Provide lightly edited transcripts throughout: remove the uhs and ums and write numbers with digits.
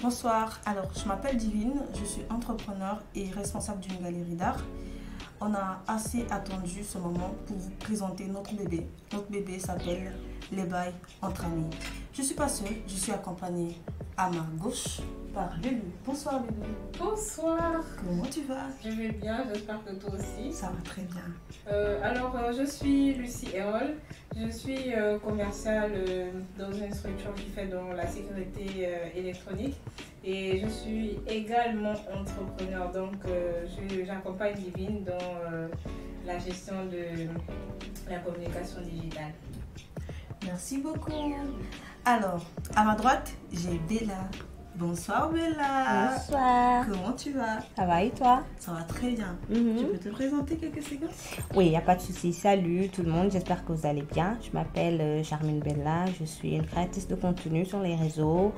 Bonsoir, alors je m'appelle Divine, je suis entrepreneur et responsable d'une galerie d'art. On a assez attendu ce moment pour vous présenter notre bébé. Notre bébé s'appelle Les Bails entre amis. Je ne suis pas seule, je suis accompagnée à ma gauche par Lulu. Bonsoir Lulu. Bonsoir. Comment tu vas? Je vais bien, j'espère que toi aussi. Ça va très bien. Je suis Lucie Erol. Je suis commerciale dans une structure qui fait dans la sécurité électronique. Et je suis également entrepreneur. Donc, j'accompagne Divine dans la gestion de la communication digitale. Merci beaucoup. Alors, à ma droite, j'ai Bella. Bonsoir Bella. Bonsoir. Comment tu vas? Ça va et toi? Ça va très bien. Mhm. Tu peux te présenter quelques secondes? Oui, il n'y a pas de souci. Salut tout le monde, j'espère que vous allez bien. Je m'appelle Charmine Bella, je suis une créatrice de contenu sur les réseaux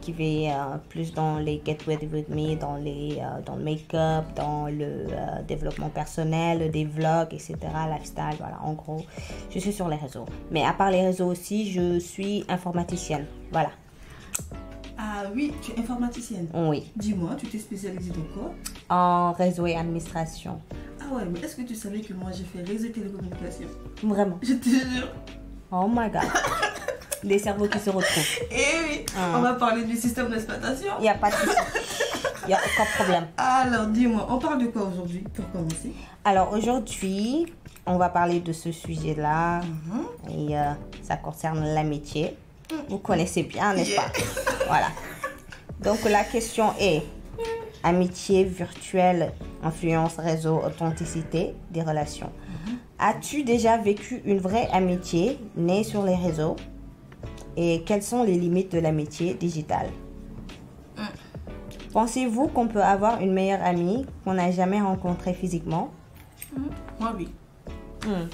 qui va plus dans les Get Ready With Me, dans le make-up, dans le développement personnel, des vlogs, etc., lifestyle, voilà, en gros, je suis sur les réseaux. Mais à part les réseaux aussi, je suis informaticienne, voilà. Ah oui, tu es informaticienne. Oui, Dis-moi, tu t'es spécialisée dans quoi? en réseau et administration. Ah ouais, mais est-ce que tu savais que moi j'ai fait réseau et télécommunications? Vraiment. Je te jure. Oh my god. Des cerveaux qui se retrouvent. Eh oui, on va parler du système d'exploitation. Il n'y a pas de souci. Il n'y a aucun problème. Alors dis-moi, on parle de quoi aujourd'hui pour commencer? Alors aujourd'hui, on va parler de ce sujet-là. Et ça concerne l'amitié. Vous connaissez bien, n'est-ce pas? Voilà. Donc la question est, amitié virtuelle, influence, réseau, authenticité des relations. As-tu déjà vécu une vraie amitié née sur les réseaux? Et quelles sont les limites de l'amitié digitale? Pensez-vous qu'on peut avoir une meilleure amie qu'on n'a jamais rencontrée physiquement? Moi oui.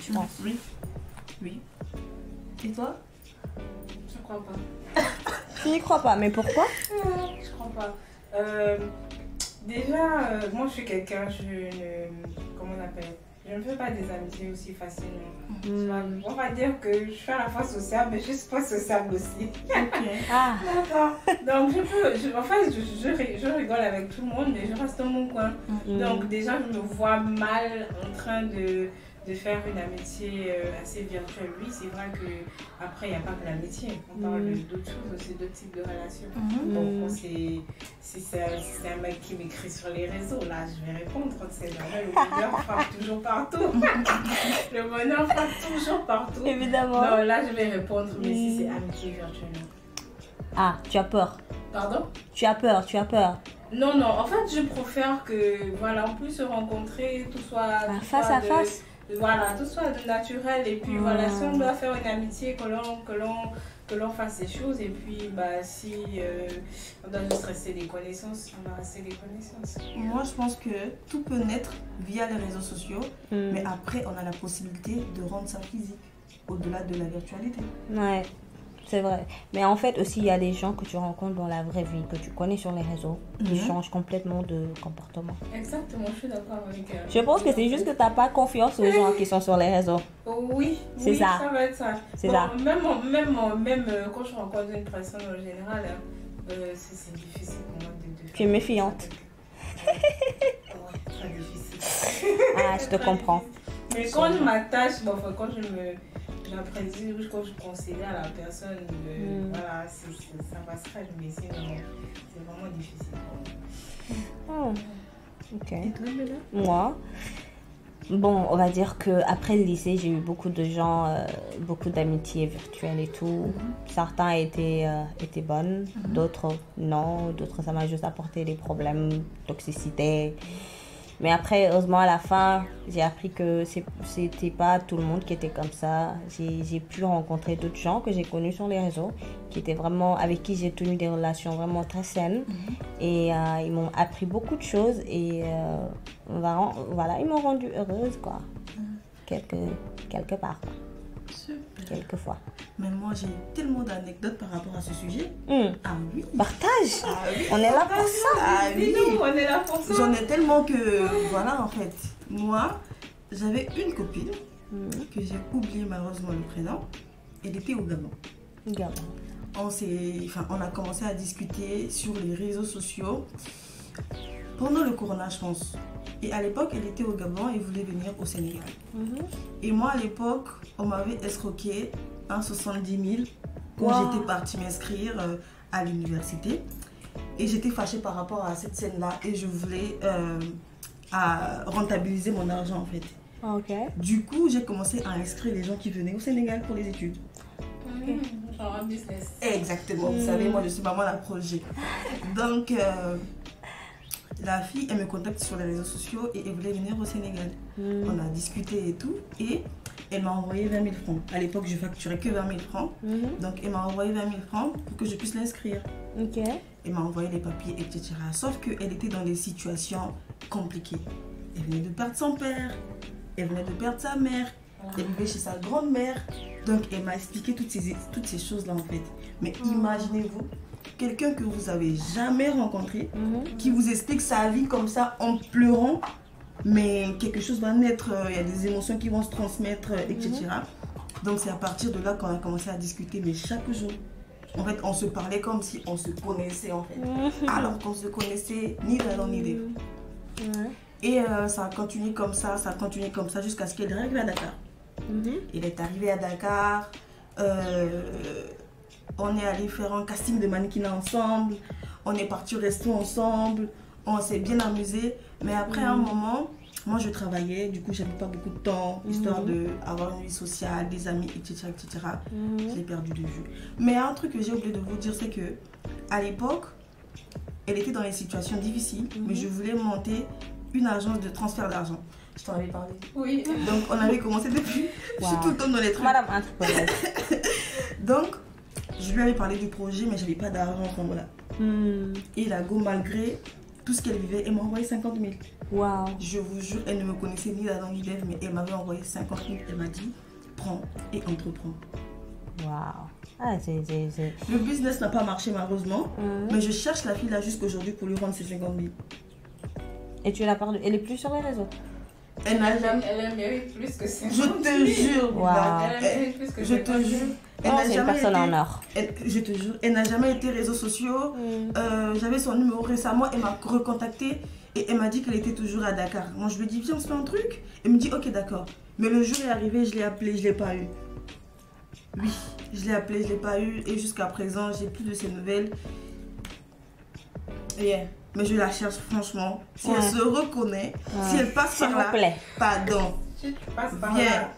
Tu penses? Oui. Oui. Et toi? Je crois pas. Tu n'y crois pas, mais pourquoi? Je crois pas. Moi je suis quelqu'un, comment on appelle? Je ne fais pas des amitiés aussi facilement. On va dire que je suis à la fois sociable, mais je suis pas sociable aussi. Ok. Ah, D'accord. Donc je rigole avec tout le monde, mais je reste dans mon coin. Donc déjà, je me vois mal en train de faire une amitié assez virtuelle. Oui, c'est vrai qu'après, il n'y a pas que l'amitié. On parle d'autres choses aussi, d'autres types de relations. Donc, si c'est un mec qui m'écrit sur les réseaux, là, je vais répondre. C'est jamais, le bonheur frappe toujours partout. Le bonheur frappe toujours partout. évidemment. Non, là, je vais répondre, mais si c'est amitié virtuelle. Ah, tu as peur. Pardon? Tu as peur. Non, en fait, je préfère que, voilà, on puisse se rencontrer, tout soit Face à face. Voilà, tout soit de naturel. Et puis, voilà, si on doit faire une amitié, que l'on fasse ces choses. Et puis, si on doit juste rester des connaissances, on va rester des connaissances. Moi, je pense que tout peut naître via les réseaux sociaux, mais après, on a la possibilité de rendre ça physique, au-delà de la virtualité. Ouais, c'est vrai. Mais en fait aussi, il y a des gens que tu rencontres dans la vraie vie, que tu connais sur les réseaux, qui changent complètement de comportement. Exactement, je suis d'accord avec elle. Je pense que c'est juste que tu n'as pas confiance aux gens qui sont sur les réseaux. Oui, C'est ça. Ça va être ça. C'est ça. Même quand je rencontre une personne en général, c'est difficile pour moi de Tu es méfiante. Ouais, très difficile. Ah, je te comprends. Mais quand je m'attache, quand j'apprécie, quand je considère la personne, voilà, ça passerait, mais sinon, c'est vraiment difficile pour moi. Ok. Et toi, Bella? Moi, bon, on va dire qu'après le lycée, j'ai eu beaucoup de gens, beaucoup d'amitiés virtuelles et tout. Certains étaient bonnes, d'autres non, d'autres ça m'a juste apporté des problèmes, toxicité. Mais après, heureusement, à la fin, j'ai appris que c'était pas tout le monde qui était comme ça. J'ai pu rencontrer d'autres gens que j'ai connus sur les réseaux, avec qui j'ai tenu des relations vraiment très saines. Et ils m'ont appris beaucoup de choses et voilà, ils m'ont rendue heureuse, quoi. Quelque part, quoi. Super. Quelquefois. Mais moi, j'ai tellement d'anecdotes par rapport à ce sujet. Ah oui. Partage. Ah oui. On est là pour ça. Ah oui. Dis-nous, on est là pour ça. J'en ai tellement que, voilà, en fait, moi, j'avais une copine que j'ai oublié malheureusement le prénom. Elle était au Gabon. Gabon. on a commencé à discuter sur les réseaux sociaux pendant le corona, je pense. Et à l'époque, elle était au Gabon et voulait venir au Sénégal. Et moi, à l'époque, on m'avait escroqué 70 000 quand j'étais partie m'inscrire à l'université. Et j'étais fâchée par rapport à cette scène-là et je voulais rentabiliser mon argent en fait. Du coup, j'ai commencé à inscrire les gens qui venaient au Sénégal pour les études. Genre un business. Exactement, vous savez, moi je suis maman d'un projet. Donc, la fille, elle me contacte sur les réseaux sociaux et elle voulait venir au Sénégal. On a discuté et tout et elle m'a envoyé 20 000 francs. À l'époque, je facturais que 20 000 francs. Donc, elle m'a envoyé 20 000 francs pour que je puisse l'inscrire. Elle m'a envoyé les papiers, etc. Sauf qu'elle était dans des situations compliquées. Elle venait de perdre son père, elle venait de perdre sa mère, elle vivait chez sa grand-mère. Donc, elle m'a expliqué toutes ces choses-là, en fait. Mais imaginez-vous, quelqu'un que vous avez jamais rencontré, qui vous explique sa vie comme ça, en pleurant, mais quelque chose va naître, il y a des émotions qui vont se transmettre, etc. Donc, c'est à partir de là qu'on a commencé à discuter, mais chaque jour. En fait, on se parlait comme si on se connaissait, en fait. Alors qu'on se connaissait ni d'Adam ni d'Ève. Et ça a continué comme ça, jusqu'à ce qu'elle arrive à Dakar. Elle est arrivée à Dakar, on est allé faire un casting de mannequinat ensemble, on est parti au resto ensemble, on s'est bien amusé. Mais après un moment, moi je travaillais, du coup j'avais pas beaucoup de temps, histoire d'avoir une vie sociale, des amis, etc. etc. Je l'ai perdu de vue. Mais un truc que j'ai oublié de vous dire, c'est que à l'époque, elle était dans des situations difficiles, mais je voulais monter une agence de transfert d'argent. Je t'en avais parlé. Oui. Donc on avait commencé depuis. Je suis tout le temps dans les trucs. Madame entrepreneuse. Donc je lui avais parlé du projet, mais j'avais pas d'argent à ce moment-là. Et la go, malgré tout ce qu'elle vivait, elle m'a envoyé 50 000. Wow. Je vous jure, elle ne me connaissait ni d'Adam ni d'Ève, mais elle m'avait envoyé 50 000. Elle m'a dit, prends et entreprends. Wow. Ah, Le business n'a pas marché malheureusement, mais je cherche la fille là jusqu'aujourd'hui pour lui rendre ses 50 000. Et tu l'as perdu. Elle est plus sur les réseaux. Elle n'a jamais. Elle a mérite plus que 50 000. Je te jure. Wow. Elle a mérite plus que 50 000. Je te jure. C'est une personne en or. Je te jure, elle n'a jamais été réseaux sociaux. J'avais son numéro récemment, elle m'a recontacté et elle m'a dit qu'elle était toujours à Dakar. Moi je lui ai dit viens on se fait un truc. Elle me dit ok d'accord. Mais le jour est arrivé, je l'ai appelé, je l'ai pas eu. Oui, je l'ai appelé, je l'ai pas eu et jusqu'à présent j'ai plus de ses nouvelles. Mais je la cherche franchement. Si elle se reconnaît, si elle passe par là, pardon. Si tu passes par Viens. là.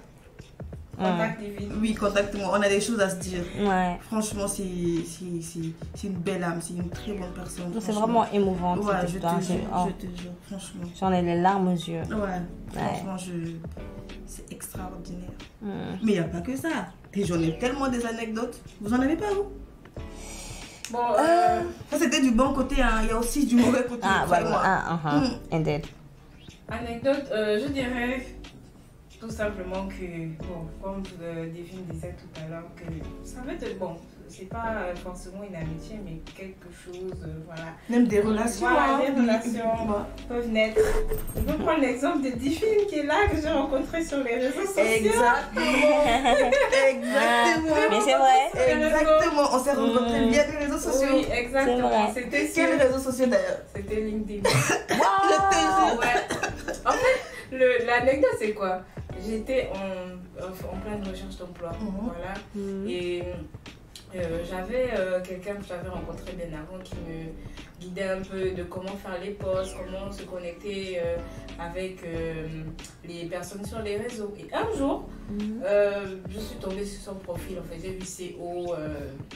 Contact Divine. Oui, contacte-moi. On a des choses à se dire. Ouais. Franchement, c'est une belle âme. C'est une très bonne personne. C'est vraiment émouvant. Ouais, je te jure, franchement. J'en ai les larmes aux yeux. Ouais, franchement, c'est extraordinaire. Mais il n'y a pas que ça. Et j'en ai tellement des anecdotes. Vous en avez pas, vous? Bon, ça c'était du bon côté, hein. Il y a aussi du mauvais côté. Indeed. Anecdote, je dirais tout simplement que, bon, comme Divine disait tout à l'heure, que ça va être bon. C'est pas forcément une amitié, mais quelque chose, voilà. Même des relations. Voilà, des relations peuvent naître. Je peux prendre l'exemple de Divine qui est là, que j'ai rencontré sur les réseaux sociaux. Exactement. Mais c'est vrai. Exactement. On s'est rencontrés via les réseaux sociaux. Oui, exactement. C'était quels réseaux sociaux d'ailleurs? C'était LinkedIn. Je te jure. Ouais. En fait, l'anecdote c'est quoi? J'étais en pleine recherche d'emploi. Voilà. Et j'avais quelqu'un que j'avais rencontré bien avant qui me guidait un peu de comment faire les posts, comment se connecter avec les personnes sur les réseaux. Et un jour, je suis tombée sur son profil, en fait, j'ai vu CO,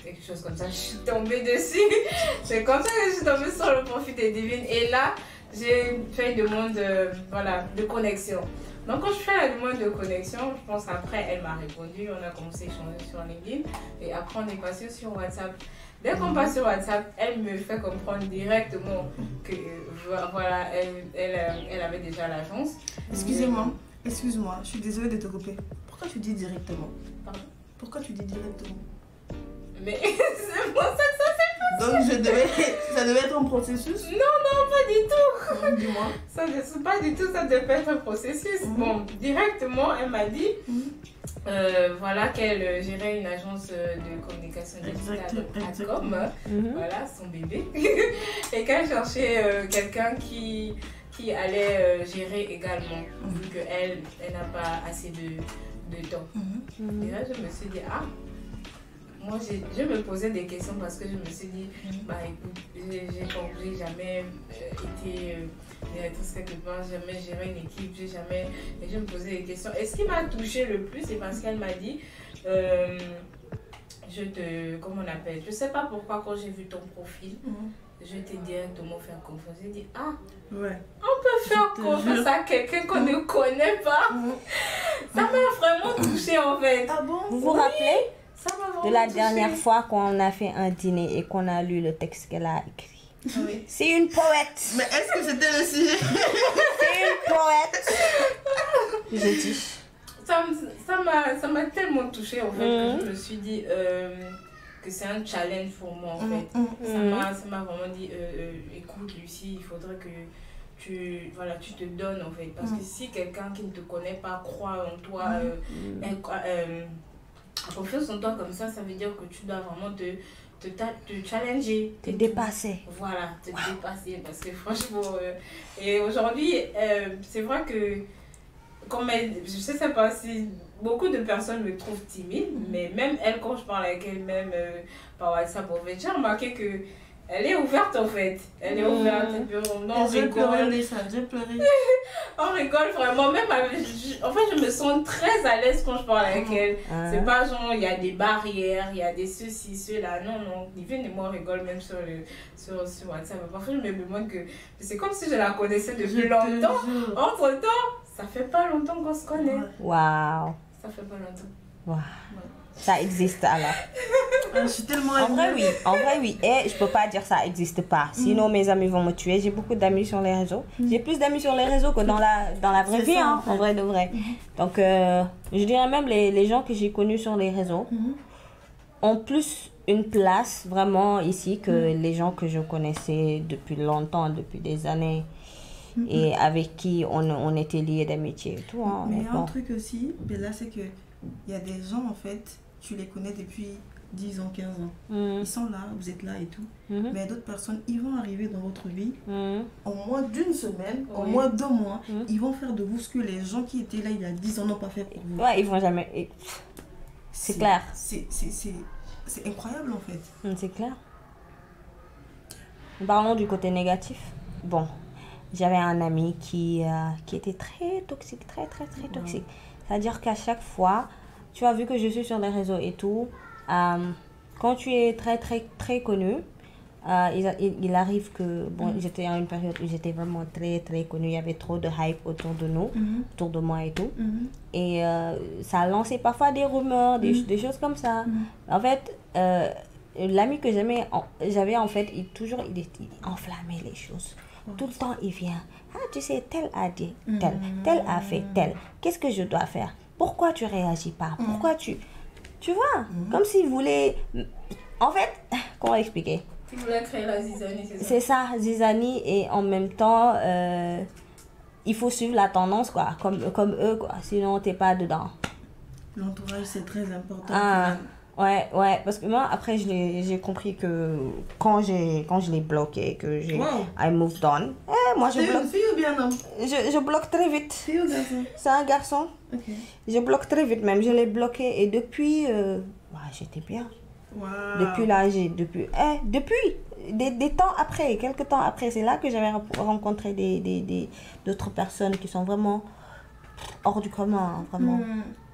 quelque chose comme ça, je suis tombée dessus. C'est comme ça que je suis tombée sur le profil de Divine. Et là, j'ai fait une demande de connexion. Donc quand je fais la demande de connexion, je pense après elle m'a répondu, on a commencé à échanger sur LinkedIn et après on est passé sur WhatsApp. Dès qu'on passe sur WhatsApp, elle me fait comprendre directement que voilà, elle avait déjà l'agence. Excusez-moi, je suis désolée de te couper. Pourquoi tu dis directement? Pardon? Pourquoi tu dis directement? Mais c'est pour ça que ça s'est passé. Donc ça devait être un processus? Non, pas du tout. Dis-moi. Ça ne pas du tout, ça devait être un processus. Bon, directement, elle m'a dit, voilà qu'elle gérait une agence de communication digitale Adcom, voilà son bébé, et qu'elle cherchait quelqu'un qui allait gérer également, vu qu'elle n'a pas assez de temps. Et là je me suis dit, moi je me posais des questions parce que je me suis dit, bah écoute, j'ai jamais été directrice quelque part, jamais géré une équipe, et je me posais des questions. Et ce qui m'a touchée le plus, c'est parce qu'elle m'a dit, comment on appelle, je sais pas pourquoi quand j'ai vu ton profil, je t'ai directement fait confiance. J'ai dit, on peut faire confiance à quelqu'un qu'on ne connaît pas. Ça m'a vraiment touchée en fait. Ah bon? Vous vous rappelez de la touchée. dernière fois qu'on a fait un dîner et qu'on a lu le texte qu'elle a écrit? Oui. C'est une poète. Mais est-ce que c'était le sujet? C'est une poète. Je dis. Ça m'a tellement touchée en fait que je me suis dit que c'est un challenge pour moi en fait. Ça m'a vraiment dit écoute Lucie, il faudrait que tu te donnes en fait. Parce que si quelqu'un qui ne te connaît pas croit en toi, a confiance en toi comme ça veut dire que tu dois vraiment te challenger. Te dépasser. Voilà, te dépasser. Parce que franchement, et aujourd'hui, c'est vrai que je sais pas si beaucoup de personnes me trouvent timide, mais même elle, quand je parle avec elle, même par WhatsApp, j'ai remarqué que elle est ouverte en fait. Elle est ouverte. Et puis on rigole. J'ai pleuré. On rigole vraiment. Même en fait, je me sens très à l'aise quand je parle avec elle. C'est pas genre, il y a des barrières, il y a des ceci, cela. Non. Divine et moi, on rigole même sur WhatsApp. Parfois, je me demande que c'est comme si je la connaissais depuis longtemps. Entre-temps, ça fait pas longtemps qu'on se connaît. Waouh. Ça fait pas longtemps. Waouh. Ça existe alors. Je suis tellement En vrai, oui. Et je peux pas dire ça existe pas. Sinon, mes amis vont me tuer. J'ai beaucoup d'amis sur les réseaux. J'ai plus d'amis sur les réseaux que dans la vraie vie, ça, en vrai de vrai. Donc, je dirais même les gens que j'ai connus sur les réseaux ont plus une place vraiment ici que les gens que je connaissais depuis longtemps, depuis des années. Et avec qui on était liés d'amitié et tout. Mais il y a un truc aussi, Bella, c'est que il y a des gens en fait, tu les connais depuis 10 ans, 15 ans. Ils sont là, vous êtes là et tout. Mais d'autres personnes, ils vont arriver dans votre vie en moins d'une semaine, en moins 2 mois. Ils vont faire de vous ce que les gens qui étaient là il y a 10 ans n'ont pas fait pour vous. Ouais, ils vont jamais. C'est clair. C'est incroyable en fait. C'est clair. Parlons du côté négatif. Bon, j'avais un ami qui était très toxique, très toxique. C'est-à-dire qu'à chaque fois, tu as vu que je suis sur les réseaux et tout, quand tu es très connu, il arrive que, j'étais à une période où j'étais vraiment très connue, il y avait trop de hype autour de nous, autour de moi et tout. Et ça a lancé parfois des rumeurs, des choses comme ça. En fait, l'ami que j'avais en fait, il enflammait les choses. Tout le temps, il vient. Tu sais, tel a dit, tel a fait, tel. Qu'est-ce que je dois faire? Pourquoi tu réagis pas? Pourquoi tu vois? Comme s'il voulait... En fait, comment expliquer? Il voulait créer la zizanie, c'est ça? C'est ça, zizanie, et en même temps, il faut suivre la tendance, quoi. Comme eux, quoi. Sinon, t'es pas dedans. L'entourage, c'est très important. Ouais, parce que moi, après, j'ai compris que quand je l'ai bloqué, que I moved on. Moi, je bloque. Fille ou bien homme? Je bloque très vite. Fille ou garçon? C'est un garçon. Ok. Je bloque très vite même. Je l'ai bloqué et depuis, j'étais bien. Wow. Depuis là, depuis des temps après, quelques temps après, c'est là que j'avais rencontré d'autres personnes qui sont vraiment hors du commun, vraiment.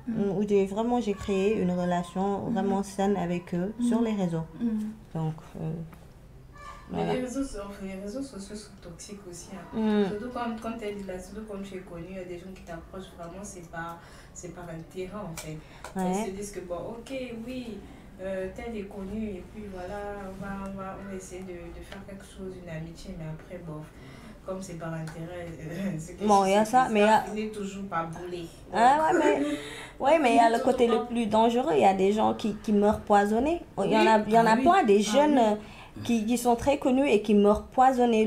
Où j'ai créé une relation vraiment saine avec eux sur les réseaux. Donc, voilà. Mais les réseaux sociaux sont toxiques aussi. Surtout quand elle est là, surtout quand tu es connu, il y a des gens qui t'approchent vraiment, c'est par intérêt en fait. Ils se disent que ok, oui, tel est connu et puis voilà, on va essayer de faire quelque chose, une amitié, mais après, comme c'est par intérêt, il y a ça, mais il est toujours pas boulé. Mais il y a le côté le plus dangereux, il y a des gens qui meurent poisonnés. Il y en a plein, des jeunes qui sont très connus et qui meurent poisonnés.